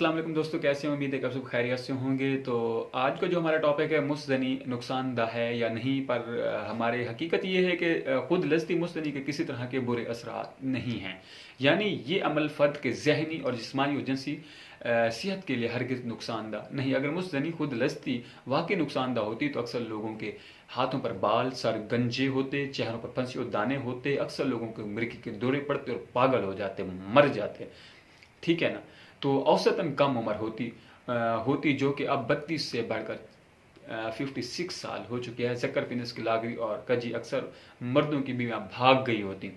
अस्सलाम वालेकुम दोस्तों, कैसे हैं? उम्मीद है कि आप सब खैरियत से होंगे। तो आज का जो हमारा टॉपिक है, मुस्तनी नुकसानदा है या नहीं, पर हमारे हकीकत ये है कि खुद लस्ती मुस्तनी के किसी तरह के बुरे असरात नहीं हैं। यानी ये अमल फ़र्द के जहनी और जिस्मानी और जिनसी सेहत के लिए हरगिज़ नुकसानदा नहीं। अगर मुस्तनी खुद लस्ती वाकई नुकसानदा होती तो अक्सर लोगों के हाथों पर बाल, सर गंजे होते, चेहरों पर फंसी और दाने होते, अक्सर लोगों के मृत्यु के दौरे पड़ते और पागल हो जाते, मर जाते। ठीक है ना। तो औसतन कम उम्र होती जो कि अब 32 से बढ़कर 56 साल हो चुके हैं। जकर पिनस की लागरी और कजी अक्सर मर्दों की बीवियां भाग गई होती।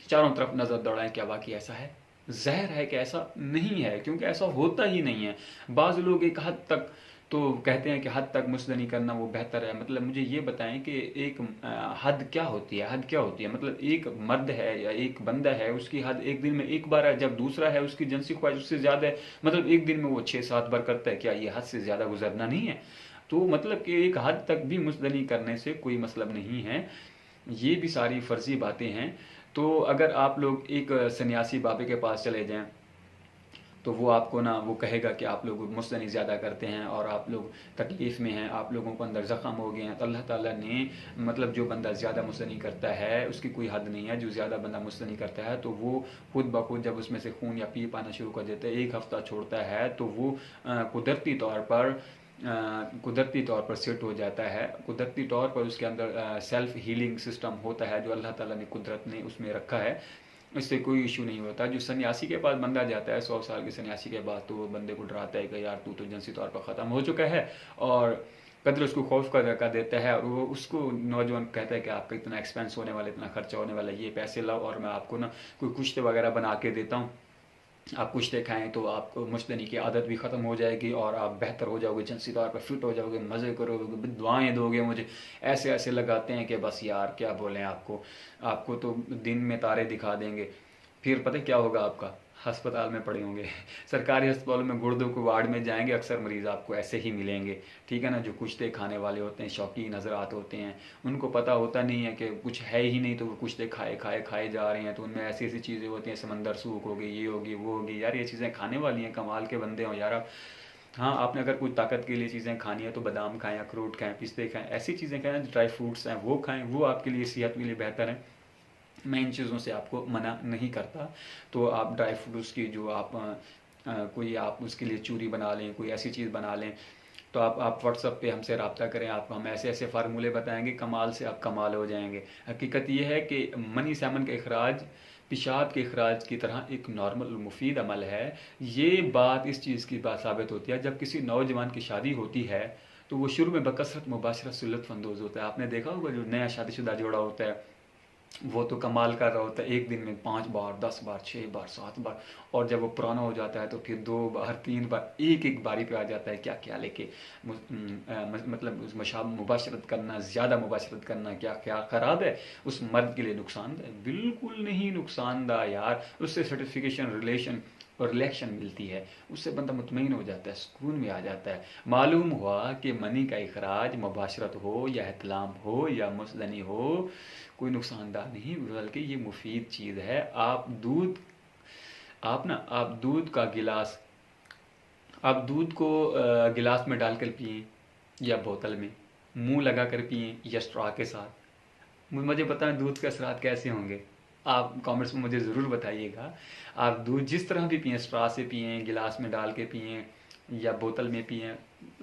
चारों तरफ नजर दौड़ाएं, क्या वाकई ऐसा है? जहर है कि ऐसा नहीं है, क्योंकि ऐसा होता ही नहीं है। बाज़ लोग एक हद तक तो कहते हैं कि हद तक मुस्तनी करना वो बेहतर है। मतलब मुझे ये बताएं कि एक हद क्या होती है? हद क्या होती है? मतलब एक मर्द है या एक बंदा है, उसकी हद एक दिन में एक बार है, जब दूसरा है उसकी जिनसी ख्वाहिश उससे ज़्यादा है, मतलब एक दिन में वो 6-7 बार करता है, क्या ये हद से ज़्यादा गुजरना नहीं है? तो मतलब कि एक हद तक भी मुस्तनी करने से कोई मतलब नहीं है। ये भी सारी फर्जी बातें हैं। तो अगर आप लोग एक सन्यासी बाबे के पास चले जाएं तो वो आपको ना वो कहेगा कि आप लोग मुस्तनी ज़्यादा करते हैं और आप लोग तकलीफ़ में हैं, आप लोगों को अंदर ज़ख़म हो गए हैं। तो अल्लाह ताला ने मतलब जो बंदा ज़्यादा मुस्तनी करता है उसकी कोई हद नहीं है। जो ज़्यादा बंदा मुस्तनी करता है तो वो खुद ब खुद जब उसमें से खून या पी पाना शुरू कर देता है, एक हफ़्ता छोड़ता है तो वो कुदरती तौर पर सेट हो जाता है। कुदरती तौर पर उसके अंदर सेल्फ हीलिंग सिस्टम होता है जो अल्लाह ताला ने कुदरत ने उसमें रखा है। इससे कोई इशू नहीं होता। जो सन्यासी के पास बंदा जाता है 100 साल के सन्यासी के बाद, तो वो बंदे को डराता है कि यार तू तो जिनसी तौर पर ख़त्म हो चुका है, और कदर उसको खौफ का देता है। और वो उसको नौजवान कहता है कि आपका इतना एक्सपेंस होने वाला, इतना खर्चा होने वाला, ये पैसे लाओ और मैं आपको ना कोई कुश्ते वगैरह बना के देता हूँ। आप कुश्ते खाएं तो आपको मुश्तनी की आदत भी ख़त्म हो जाएगी और आप बेहतर हो जाओगे, जिनसी तौर पर फिट हो जाओगे, मज़े करोगे, दुआएं दोगे मुझे। ऐसे ऐसे लगाते हैं कि बस यार क्या बोलें आपको। आपको तो दिन में तारे दिखा देंगे। फिर पता है क्या होगा? आपका अस्पताल में पड़े होंगे सरकारी अस्पतालों में गुर्दों के वार्ड में जाएंगे, अक्सर मरीज़ आपको ऐसे ही मिलेंगे। ठीक है ना। जो कुश्ते खाने वाले होते हैं, शौकीन हज़रात होते हैं, उनको पता होता नहीं है कि कुछ है ही नहीं, तो वो कुश्ते खाए खाए खाए जा रहे हैं। तो उनमें ऐसी ऐसी चीज़ें होती हैं, समंदर सूख होगी, ये होगी वो होगी। यार ये चीज़ें खाने वाली हैं, कमाल के बंदे हो यार आप। हाँ, आपने अगर कुछ ताकत के लिए चीज़ें खानी है तो बादाम खाएं, अखरोट खाएं, पिस्ते खाएं, ऐसी चीज़ें खाएं, ड्राई फ्रूट्स हैं वो खाएं, वो आपके लिए सेहत के लिए बेहतर है। मैं इन चीज़ों से आपको मना नहीं करता। तो आप ड्राई फ्रूट्स की जो आप कोई आप उसके लिए चूरी बना लें, कोई ऐसी चीज़ बना लें, तो आप व्हाट्सअप पे हमसे रब्ता करें। आपको हम ऐसे ऐसे फार्मूले बताएंगे, कमाल से आप कमाल हो जाएंगे। हकीकत ये है कि मनी सैमन का अखराज पेशाब के अखराज की तरह एक नॉर्मल और मुफीद अमल है। ये बात इस चीज़ की बात साबित होती है, जब किसी नौजवान की शादी होती है तो वो शुरू में बकसरत मुबाशरत से लुत्फ़अंदोज़ होता है। आपने देखा होगा जो नया शादीशुदा जोड़ा होता है वो तो कमाल कर रहा होता है, एक दिन में 5 बार, 10 बार, 6 बार, 7 बार। और जब वो पुराना हो जाता है तो फिर 2 बार, 3 बार, एक एक बारी पे आ जाता है। क्या क्या लेके मतलब उस मशाब मुबाशरत करना, ज़्यादा मुबाशरत करना क्या क्या ख़राब है? उस मर्द के लिए नुकसानदाह? बिल्कुल नहीं नुकसानदाह यार। उससे सर्टिफिकेशन रिलेशन और रिलेक्शन मिलती है, उससे बंदा मुतमईन हो जाता है, सुकून में आ जाता है। मालूम हुआ कि मनी का इखराज मुबाशरत हो या एहतलाम हो या मुसदनी हो, कोई नुकसानदाह नहीं, बल्कि ये मुफीद चीज़ है। आप दूध का गिलास, आप दूध को गिलास में डालकर पिए या बोतल में, मुंह लगा कर पिए या स्ट्रॉ के साथ, मुझे बताएं दूध के असरात कैसे होंगे? आप कमेंट्स में मुझे ज़रूर बताइएगा। आप दूध जिस तरह भी पिएं, स्ट्रॉ से पिएं, गिलास में डाल के पिएं या बोतल में पिएं,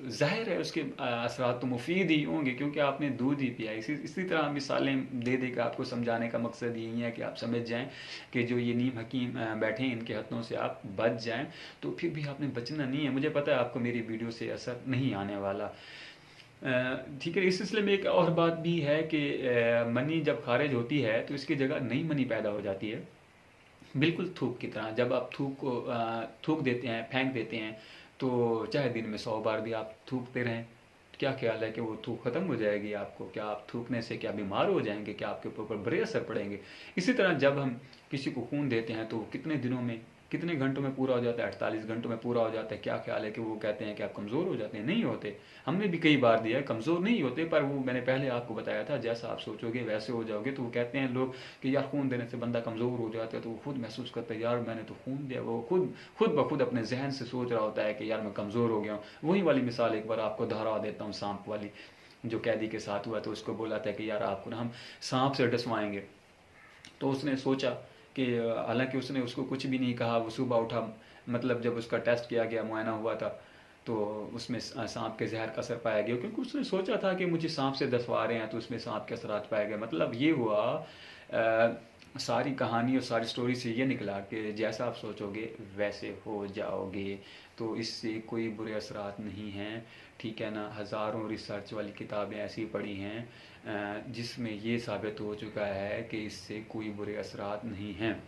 ज़ाहिर है उसके असरात तो मुफीद ही होंगे, क्योंकि आपने दूध ही पिया। इसी तरह मिसालें दे दे कर आपको समझाने का मकसद यही है कि आप समझ जाएं कि जो ये नीम हकीम बैठे हैं इनके हाथों से आप बच जाएं। तो फिर भी आपने बचना नहीं है। मुझे पता है आपको मेरी वीडियो से असर नहीं आने वाला। ठीक है। इस सिलसिले में एक और बात भी है कि मनी जब खारिज होती है तो इसकी जगह नई मनी पैदा हो जाती है, बिल्कुल थूक की तरह। जब आप थूक को थूक देते हैं, फेंक देते हैं, तो चाहे दिन में 100 बार भी आप थूकते रहें, क्या ख्याल है कि वो थूक ख़त्म हो जाएगी आपको? क्या आप थूकने से क्या बीमार हो जाएंगे? क्या आपके ऊपर बुरे असर पड़ेंगे? इसी तरह जब हम किसी को खून देते हैं तो कितने दिनों में कितने घंटों में पूरा हो जाता है? 48 घंटों में पूरा हो जाता है। क्या ख्याल है कि वो कहते हैं कि आप कमज़ोर हो जाते हैं? नहीं होते। हमने भी कई बार दिया है, कमज़ोर नहीं होते, पर वो मैंने पहले आपको बताया था, जैसा आप सोचोगे वैसे हो जाओगे। तो वो कहते हैं लोग कि यार खून देने से बंदा कमज़ोर हो जाता है, तो वो खुद महसूस करता है यार मैंने तो खून दिया, वो खुद खुद ब खुद अपने जहन से सोच रहा होता है कि यार मैं कमज़ोर हो गया हूँ। वही वाली मिसाल एक बार आपको दोहरा देता हूँ, सांप वाली, जो कैदी के साथ हुआ। तो उसको बोला था कि यार आपको ना हम सांप से डसवाएंगे। तो उसने सोचा कि हालांकि उसने उसको कुछ भी नहीं कहा। वो सुबह उठा, मतलब जब उसका टेस्ट किया गया, मुआयना हुआ था, तो उसमें सांप के जहर का असर पाया गया, क्योंकि उसने सोचा था कि मुझे सांप से डसवा रहे हैं तो उसमें सांप के असरात पाया गया। मतलब ये हुआ, सारी कहानी और सारी स्टोरी से ये निकला कि जैसा आप सोचोगे वैसे हो जाओगे। तो इससे कोई बुरे असरात नहीं हैं, ठीक है ना। हज़ारों रिसर्च वाली किताबें ऐसी पढ़ी हैं जिसमें ये साबित हो चुका है कि इससे कोई बुरे असरात नहीं हैं,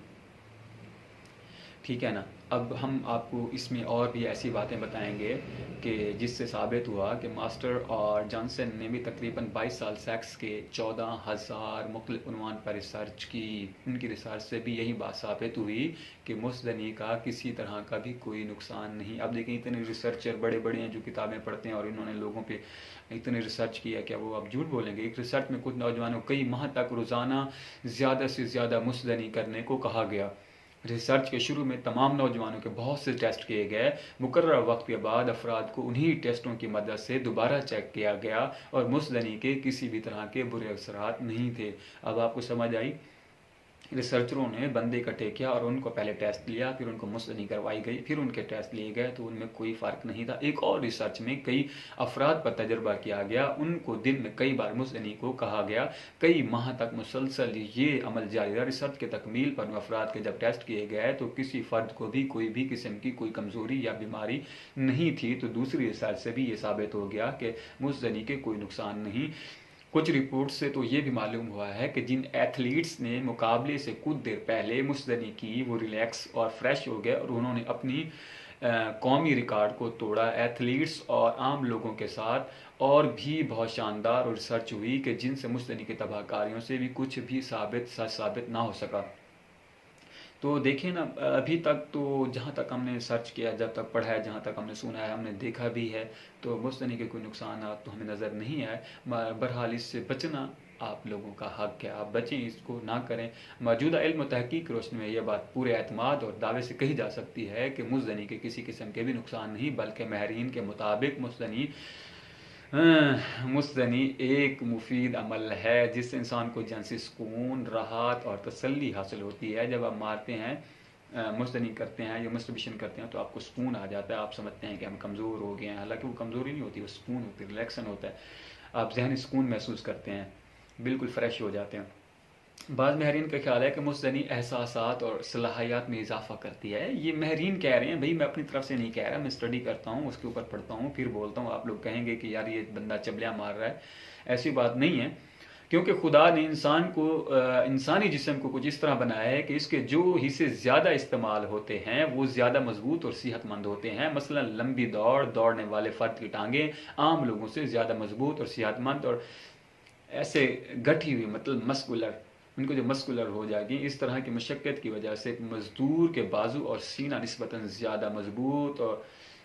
ठीक है ना। अब हम आपको इसमें और भी ऐसी बातें बताएंगे कि जिससे साबित हुआ कि मास्टर और जॉनसन ने भी तकरीबन 22 साल सेक्स के 14,000 मुख्तलिफ उन्वान पर रिसर्च की। उनकी रिसर्च से भी यही बात साबित हुई कि मुस्तनी का किसी तरह का भी कोई नुकसान नहीं। अब देखें, इतने रिसर्चर बड़े बड़े हैं जो किताबें पढ़ते हैं और इन्होंने लोगों पे इतने रिसर्च किया, क्या वो अब झूठ बोलेंगे? एक रिसर्च में कुछ नौजवानों को कई माह तक रोज़ाना ज़्यादा से ज़्यादा मुस्तनी करने को कहा गया। रिसर्च के शुरू में तमाम नौजवानों के बहुत से टेस्ट किए गए। मुकर्रर वक्त के बाद अफराद को उन्हीं टेस्टों की मदद से दोबारा चेक किया गया और मुस्तनी के किसी भी तरह के बुरे असरात नहीं थे। अब आपको समझ आई? रिसर्चरों ने बंदे इकट्ठे किया और उनको पहले टेस्ट लिया, फिर उनको मुस्तनी करवाई गई, फिर उनके टेस्ट लिए गए, तो उनमें कोई फ़र्क नहीं था। एक और रिसर्च में कई अफराद पर तजर्बा किया गया, उनको दिन में कई बार मुस्तनी को कहा गया। कई माह तक मुसलसल ये अमल जारी रहा। रिसर्च के तकमील पर अफराद के जब टेस्ट किए गए तो किसी फ़र्द को भी कोई भी किस्म की कोई कमज़ोरी या बीमारी नहीं थी। तो दूसरी रिसर्च से भी ये साबित हो गया कि मुस्तनी के कोई नुकसान नहीं। कुछ रिपोर्ट से तो ये भी मालूम हुआ है कि जिन एथलीट्स ने मुकाबले से कुछ देर पहले मुस्तनी की, वो रिलैक्स और फ्रेश हो गए और उन्होंने अपनी कौमी रिकॉर्ड को तोड़ा। एथलीट्स और आम लोगों के साथ और भी बहुत शानदार और रिसर्च हुई कि जिनसे मुस्तनी की तबाहकारियों से भी कुछ भी सच साबित ना हो सका। तो देखिए ना, अभी तक तो जहाँ तक हमने सर्च किया, जब तक पढ़ा है, जहाँ तक हमने सुना है, हमने देखा भी है, तो मुस्तनी के कोई नुकसान तो हमें नज़र नहीं आए। बहरहाल इससे बचना आप लोगों का हक है, आप बचें, इसको ना करें। मौजूदा इल्म तहकीक की रोशनी में यह बात पूरे एतमाद और दावे से कही जा सकती है कि मुस्तनी के किसी किस्म के भी नुकसान नहीं, बल्कि माहिरीन के मुताबिक मुस्तनी एक मुफीद अमल है जिससे इंसान को जिनसी सुकून, राहत और तसल्ली हासिल होती है। जब आप मारते हैं, मुस्तनी करते हैं या मस्टरबेशन करते हैं, तो आपको सुकून आ जाता है। आप समझते हैं कि हम कमज़ोर हो गए हैं, हालांकि वो कमज़ोरी नहीं होती, वो सुकून होती है, रिलैक्सन होता है। आप जहनी सुकून महसूस करते हैं, बिल्कुल फ्रेश हो जाते हैं। बाद महरीन का ख्याल है कि मुस्तनी एहसासात और सलाहियत में इजाफा करती है। ये महरीन कह रहे हैं, भाई मैं अपनी तरफ से नहीं कह रहा, मैं स्टडी करता हूँ, उसके ऊपर पढ़ता हूँ, फिर बोलता हूँ। आप लोग कहेंगे कि यार ये बंदा चबलियाँ मार रहा है, ऐसी बात नहीं है। क्योंकि खुदा ने इंसानी जिस्म को कुछ इस तरह बनाया है कि इसके जो हिस्से ज़्यादा इस्तेमाल होते हैं वो ज़्यादा मजबूत और सेहतमंद होते हैं। मसलन लंबी दौड़ने वाले फ़र्द की टांगें आम लोगों से ज़्यादा मजबूत और सेहतमंद और ऐसे गठी हुई, मतलब मस्कुलर, उनको जो मस्कुलर हो जाएगी। इस तरह की मशक्क़त की वजह से मज़दूर के बाजू और सीना निस्बतन ज़्यादा मजबूत और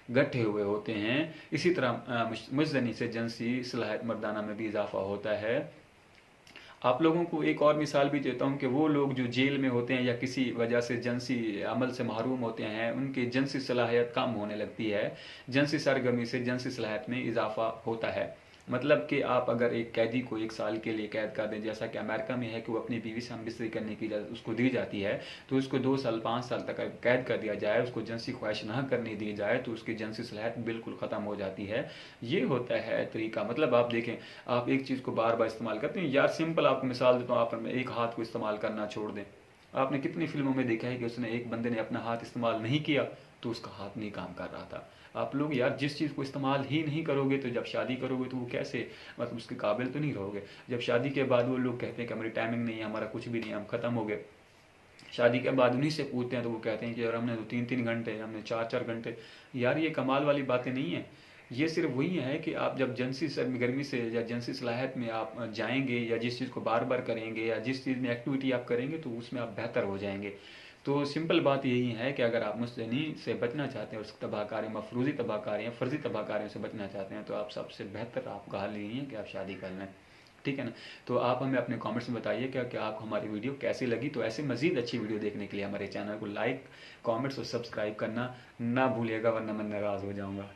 गठे हुए होते हैं। इसी तरह मुस्तनी से जिनसी सलाहियत मर्दाना में भी इजाफा होता है। आप लोगों को एक और मिसाल भी देता हूँ कि वो लोग जो जेल में होते हैं या किसी वजह से जिनसी अमल से महरूम होते हैं, उनकी जिनसी सलाहियत कम होने लगती है। जिनसी सरगर्मी से जिनसी सलाहियत में इजाफा होता है। मतलब कि आप अगर एक कैदी को 1 साल के लिए कैद कर दें, जैसा कि अमेरिका में है कि वो अपनी बीवी से हमबिस्तरी करने की इजाज़त उसको दी जाती है, तो उसको 2 साल 5 साल तक कैद कर दिया जाए, उसको जिनसी ख्वाहिश ना करने दी जाए, तो उसकी जिनसी सलाहियत बिल्कुल ख़त्म हो जाती है। ये होता है तरीका। मतलब आप देखें, आप एक चीज़ को बार बार इस्तेमाल करते हैं। यार सिंपल आपको मिसाल देता हूँ, आप एक हाथ को इस्तेमाल करना छोड़ दें। आपने कितनी फिल्मों में देखा है कि उसने एक बंदे ने अपना हाथ इस्तेमाल नहीं किया तो उसका हाथ नहीं काम कर रहा था। आप लोग यार जिस चीज़ को इस्तेमाल ही नहीं करोगे तो जब शादी करोगे तो वो कैसे, मतलब उसके काबिल तो नहीं रहोगे। जब शादी के बाद वो लोग कहते हैं कि हमारी टाइमिंग नहीं है, हमारा कुछ भी नहीं है, हम ख़त्म हो गए। शादी के बाद उन्हीं से पूछते हैं तो वो कहते हैं कि यार हमने तो 3-3 घंटे, हमने 4-4 घंटे। यार ये कमाल वाली बातें नहीं है। ये सिर्फ वही है कि आप जब जिनसी सरगर्मी से या जिनसी सलाहियत में आप जाएंगे या जिस चीज़ को बार बार करेंगे या जिस चीज़ में एक्टिविटी आप करेंगे तो उसमें आप बेहतर हो जाएंगे। तो सिंपल बात यही है कि अगर आप मुस्तनी से बचना चाहते हैं, उस तबाहकारी मफरूज़ी तबाहकारियों फ़र्ज़ी तबाहकारियों से बचना चाहते हैं, तो आप सबसे बेहतर आपका हल यही है कि आप शादी कर लें। ठीक है ना? तो आप हमें अपने कमेंट्स में बताइए क्या आपको हमारी वीडियो कैसी लगी। तो ऐसे मज़ीद अच्छी वीडियो देखने के लिए हमारे चैनल को लाइक, कमेंट्स और सब्सक्राइब करना ना भूलिएगा, वरना मैं नाराज़ हो जाऊँगा।